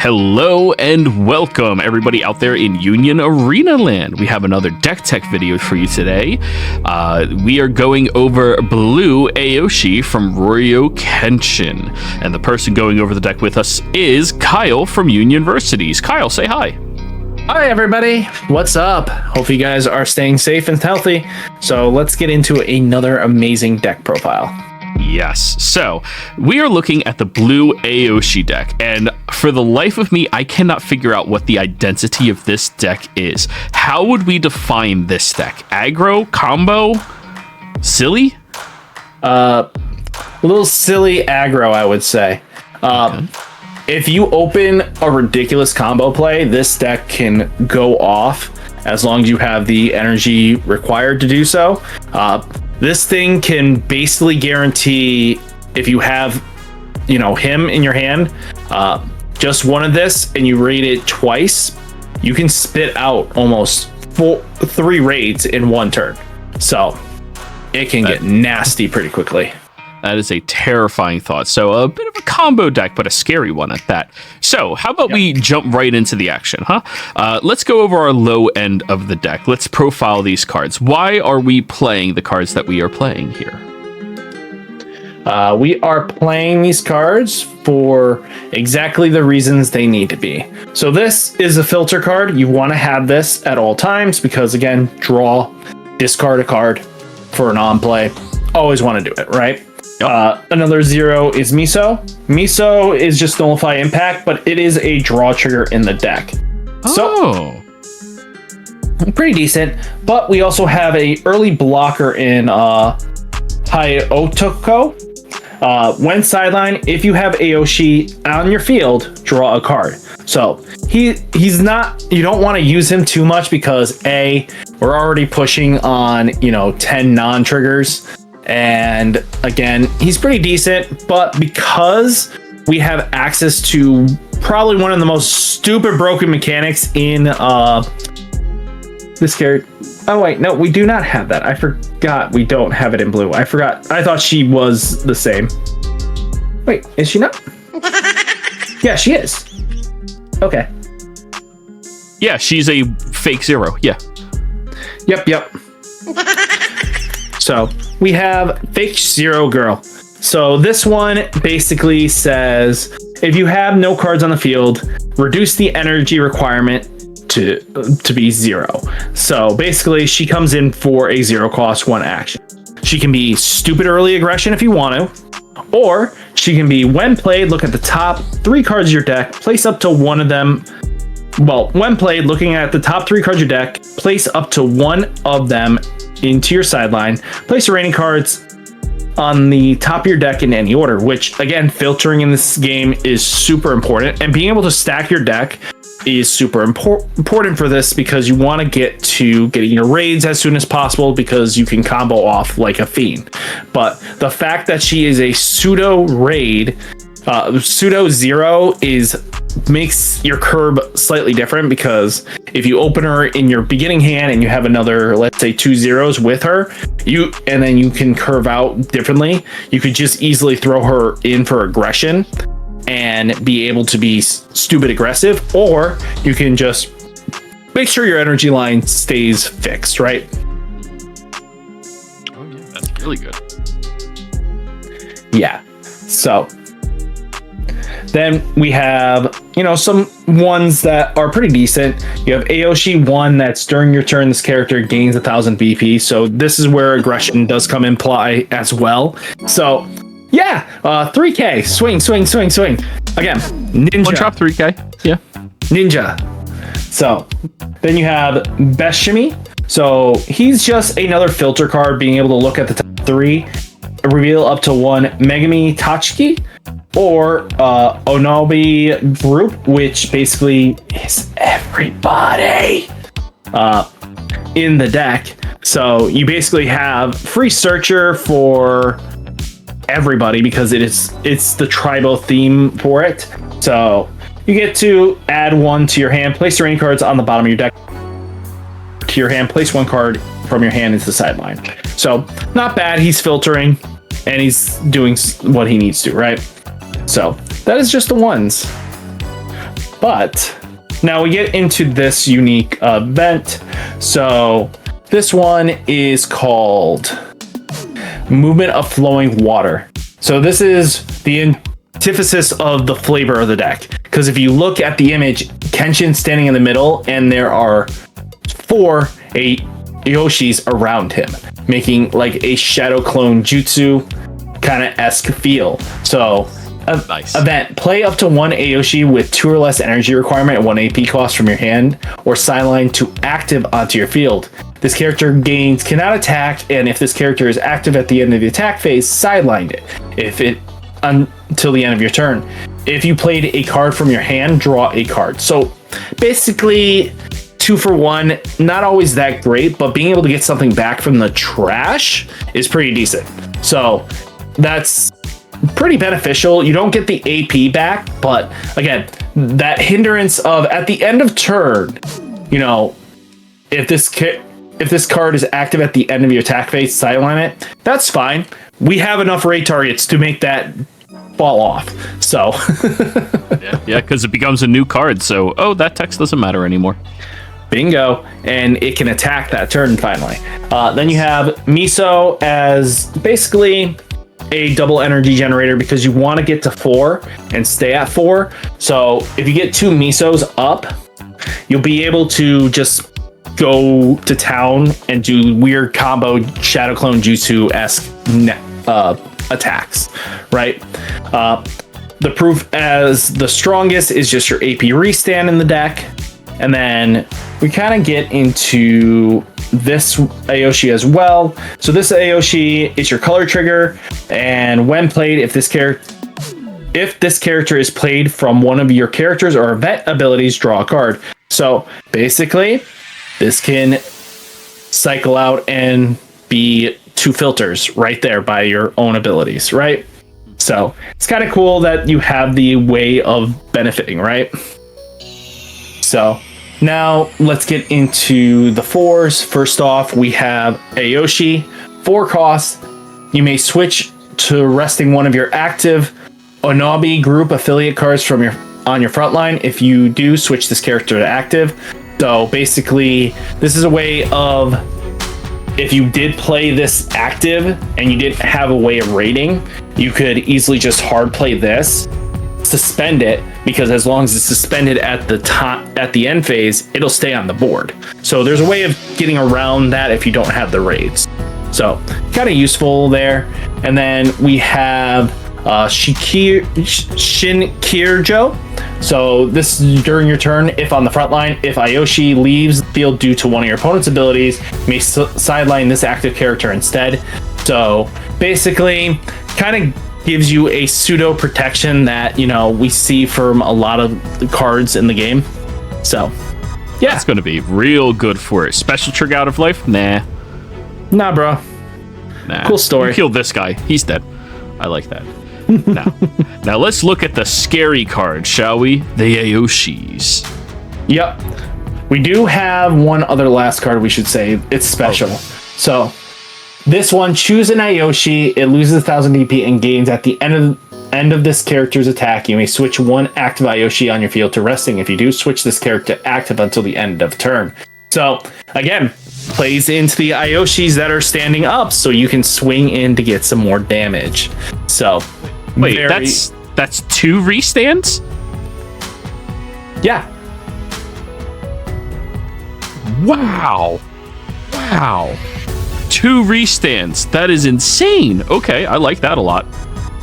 Hello and welcome everybody out there in Union Arena Land. We have another deck tech video for you today. We are going over Blue Aoshi from Rurouni Kenshin. And the person going over the deck with us is Kyle from Union Universities. Kyle, say hi. Hi everybody, what's up? Hope you guys are staying safe and healthy. So let's get into another amazing deck profile. Yes, so we are looking at the Blue Aoshi deck, and for the life of me, I cannot figure out what the identity of this deck is. How would we define this deck? Aggro? Combo? Silly? A little silly aggro, I would say. Okay. If you open a ridiculous combo play, this deck can go off as long as you have the energy required to do so. This thing can basically guarantee, if you have, him in your hand, just one of this, and you raid it twice, you can spit out almost 3 raids in one turn. So it can get nasty pretty quickly. That is a terrifying thought. So a bit of a combo deck, but a scary one at that. So how about we jump right into the action, huh? Let's go over our low end of the deck. Let's profile these cards. Why are we playing the cards that we are playing here? We are playing these cards for exactly the reasons they need to be. So this is a filter card. You want to have this at all times because, again, draw, discard a card for an on-play. Always want to do it, right? Another 0 is Miso. Miso is just nullify impact, but it is a draw trigger in the deck. So pretty decent. But we also have a early blocker in Hyotoko. When sideline, if you have Aoshi on your field, draw a card. So he's not, you don't want to use him too much because we're already pushing on 10 non-triggers. And again, he's pretty decent, but because we have access to probably one of the most stupid broken mechanics in this character. Oh wait, no, we do not have that. I forgot we don't have it in blue. I forgot. I thought she was the same. Wait, is she not? Yeah, she is. Okay. Yeah, she's a fake 0. Yeah. Yep. So we have fake 0 girl. So this one basically says, if you have no cards on the field, reduce the energy requirement to be 0. So basically she comes in for a 0 cost 1 action. She can be stupid early aggression if you want to, or she can be, when played, look at the top 3 cards of your deck, place up to one of them. Well, when played, looking at the top 3 cards of your deck, place up to one of them into your sideline, place remaining cards on the top of your deck in any order, which again, filtering in this game is super important, and being able to stack your deck is super important for this because you want to get to getting your raids as soon as possible because you can combo off like a fiend. But the fact that she is a pseudo raid, pseudo 0 makes your curb slightly different, because if you open her in your beginning hand and you have another, let's say 2 zeros with her, and then you can curve out differently, you could just easily throw her in for aggression and be able to be stupid aggressive, or you can just make sure your energy line stays fixed, right? Oh yeah, that's really good. Yeah. So then we have, some ones that are pretty decent. You have Aoshi 1 that's during your turn, this character gains 1,000 BP. So this is where aggression does come in play as well. So yeah, 3K, swing. Again, ninja. 1 drop 3K, yeah. Ninja. So then you have Beshimi. So he's just another filter card, being able to look at the top 3, reveal up to 1 Megami Tachiki, or Onobi group, which basically is everybody in the deck. So you basically have free searcher for everybody because it's the tribal theme for it. So you get to add 1 to your hand, place your rain cards on the bottom of your deck to your hand, place 1 card from your hand into the sideline. So not bad. He's filtering and he's doing what he needs to, right? So that is just the ones. But now we get into this unique event. So this one is called Movement of Flowing Water. So this is the antithesis of the flavor of the deck. Because if you look at the image, Kenshin standing in the middle, and there are 4 Aoshis around him, making like a shadow clone jutsu kind of esque feel. So Nice. event, play up to 1 Aoshi with 2 or less energy requirement and 1 AP cost from your hand or sideline to active onto your field. This character gains cannot attack, and if this character is active at the end of the attack phase, sideline it until the end of your turn. If you played a card from your hand, draw a card. So basically 2 for 1, not always that great, but being able to get something back from the trash is pretty decent. So that's pretty beneficial. You don't get the AP back, but again, that hindrance of at the end of turn, you know, if this card is active at the end of your attack phase, sideline it. That's fine. We have enough raid targets to make that fall off. So yeah, because it becomes a new card. So, that text doesn't matter anymore. Bingo. And it can attack that turn finally. Then you have Miso as basically a double energy generator because you want to get to 4 and stay at 4. So if you get 2 Misos up, you'll be able to just go to town and do weird combo shadow clone jutsu-esque attacks, right? The proof as the strongest is just your AP restand in the deck. And then we kind of get into this Aoshi as well. So this Aoshi is your color trigger, and when played, if this character is played from one of your characters or event abilities, draw a card. So basically, this can cycle out and be 2 filters right there by your own abilities, right? So it's kind of cool that you have the way of benefiting, right? So now let's get into the 4s. First off, we have Aoshi, 4 costs. You may switch to resting one of your active Onabi group affiliate cards from on your front line. If you do, switch this character to active. So basically, this is a way of, if you did play this active and you didn't have a way of rating, you could easily just hard play this, suspend it, because as long as it's suspended at the end phase, it'll stay on the board. So there's a way of getting around that if you don't have the raids. So kind of useful there. And then we have Shinkirjo. So this is during your turn. If on the front line, if Aoshi leaves the field due to one of your opponent's abilities, you may sideline this active character instead. So basically, kind of gives you a pseudo protection that, you know, we see from a lot of the cards in the game. So yeah, That's going to be real good for it. Special trigger out of life? Nah, bro. Nah. Cool story. You killed this guy. He's dead. I like that. Now let's look at the scary card, shall we? The Aoshis. Yep. We do have one other last card we should say. It's special. So this one, choose an Aoshi. It loses 1000 DP and gains at the end of this character's attack. You may switch 1 active Aoshi on your field to resting. If you do, switch this character active until the end of turn. So again, plays into the Aoshis that are standing up, so you can swing in to get some more damage. So wait, that's 2 restands? Yeah. Wow. 2 restands. That is insane. Okay, I like that a lot.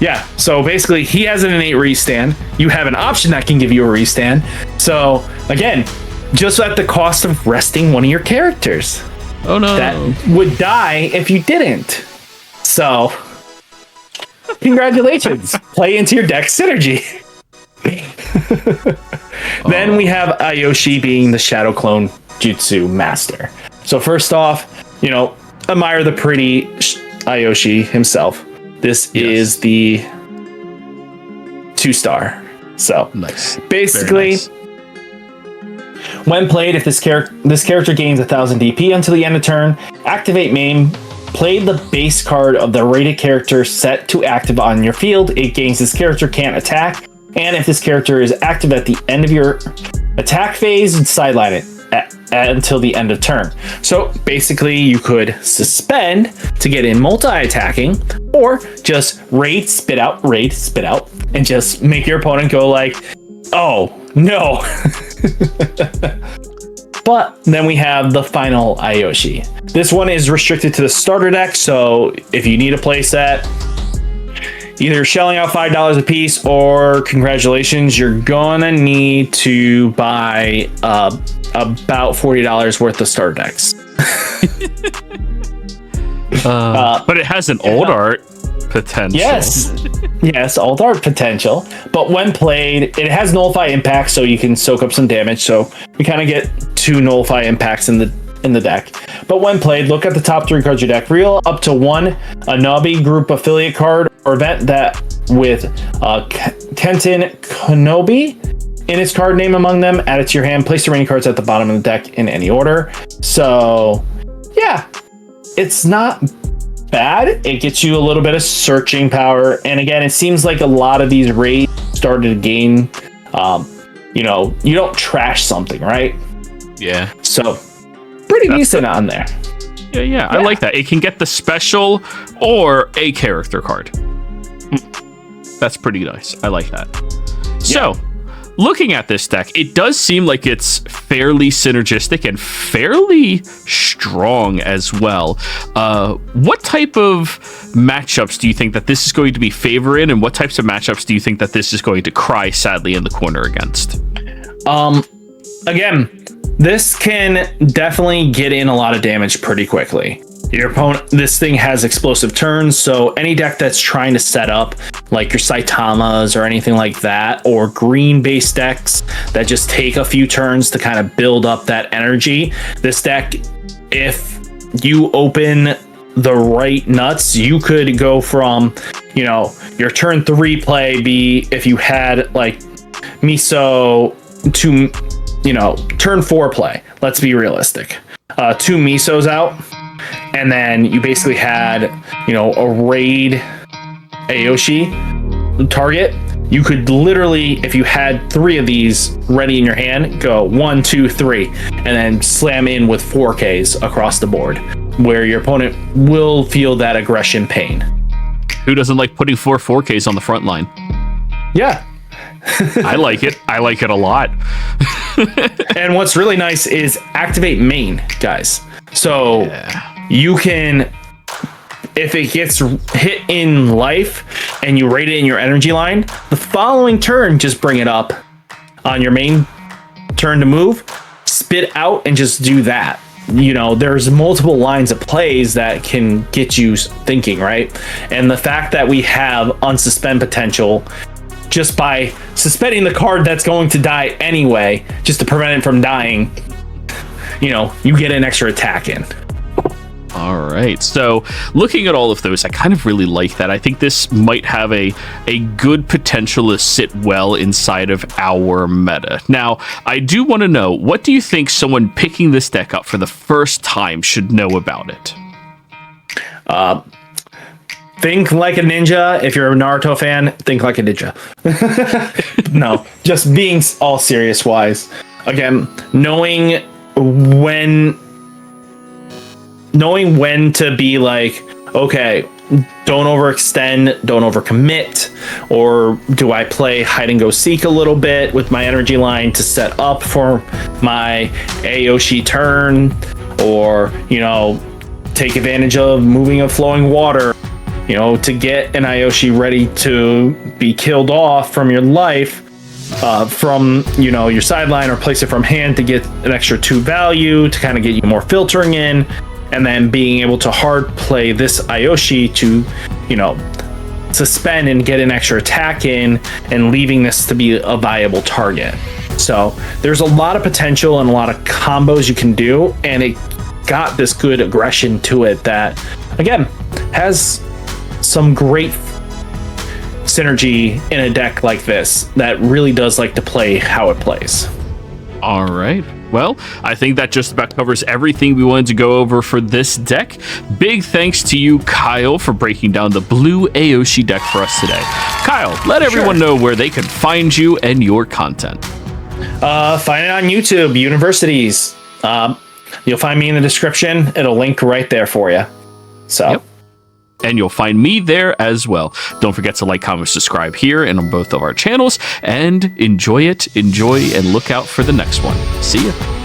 Yeah, so basically he has an innate restand. You have an option that can give you a restand. So again, just at the cost of resting one of your characters. Oh no. That would die if you didn't. So congratulations. Play into your deck synergy. Then we have Aoshi being the shadow clone jutsu master. So first off, you know, admire the pretty Aoshi himself. This is the 2-star. So nice. Basically, nice. When played, if this character gains 1000 DP until the end of turn, activate main, play the base card of the rated character set to active on your field. It gains this character can't attack. And if this character is active at the end of your attack phase, sideline it until the end of turn. So basically you could suspend to get in multi-attacking, or just raid, spit out, and just make your opponent go like, oh no. But then we have the final Aoshi. This one is restricted to the starter deck, so if you need a playset, either shelling out $5 a piece, or congratulations, you're gonna need to buy about $40 worth of starter decks. But it has an old art potential. Yes, old art potential. But when played, it has nullify impact, so you can soak up some damage. So we kind of get 2 nullify impacts in the deck. But when played, look at the top 3 cards of your deck. Reel up to 1 Anabi group affiliate card or event that with Kenton Kenobi in its card name among them. Add it to your hand. Place the remaining cards at the bottom of the deck in any order. So yeah, it's not bad. It gets you a little bit of searching power. And again, it seems like a lot of these raids started a game. You don't trash something, right? Yeah. So pretty decent on there. Yeah, I like that. It can get the special or a character card. That's pretty nice. I like that. So, looking at this deck, it does seem like it's fairly synergistic and fairly strong as well. What type of matchups do you think that this is going to be favor in, and what types of matchups do you think that this is going to cry sadly in the corner against? Again, this can definitely get in a lot of damage pretty quickly. Your opponent, this thing has explosive turns, so any deck that's trying to set up like your Saitamas or anything like that, or green based decks that just take a few turns to kind of build up that energy, this deck, if you open the right nuts, you could go from, your turn 3 play be if you had like Miso to, turn 4 play. Let's be realistic. 2 Misos out. And then you basically had, a raid Aoshi target. You could literally, if you had 3 of these ready in your hand, go 1, 2, 3, and then slam in with 4Ks across the board, where your opponent will feel that aggression pain. Who doesn't like putting 4Ks on the front line? Yeah. I like it. I like it a lot. And what's really nice is activate main, guys. So you can, if it gets hit in life and you rate it in your energy line, the following turn, just bring it up on your main turn to move, spit out, and just do that. There's multiple lines of plays that can get you thinking, right? And the fact that we have unsuspend potential just by suspending the card that's going to die anyway, just to prevent it from dying, you get an extra attack in. All right. So looking at all of those, I kind of really like that. I think this might have a good potential to sit well inside of our meta. Now, I do want to know, what do you think someone picking this deck up for the first time should know about it? Think like a ninja. If you're a Naruto fan, think like a ninja. No, just being all serious wise. Again, knowing when to be like, okay, don't overextend, don't overcommit, or do I play hide and go seek a little bit with my energy line to set up for my Aoshi turn, or take advantage of moving of flowing water, to get an Aoshi ready to be killed off from your life, from your sideline, or place it from hand to get an extra 2 value to kind of get you more filtering in, and then being able to hard play this Aoshi to suspend and get an extra attack in, and leaving this to be a viable target. So there's a lot of potential and a lot of combos you can do, and it got this good aggression to it that again has some great synergy in a deck like this that really does like to play how it plays. All right. Well, I think that just about covers everything we wanted to go over for this deck. Big thanks to you, Kyle, for breaking down the Blue Aoshi deck for us today. Kyle, let everyone know where they can find you and your content. Find it on YouTube, Universities. You'll find me in the description. It'll link right there for you. So. Yep. And you'll find me there as well. Don't forget to like, comment, subscribe here and on both of our channels. And enjoy it, and look out for the next one. See ya.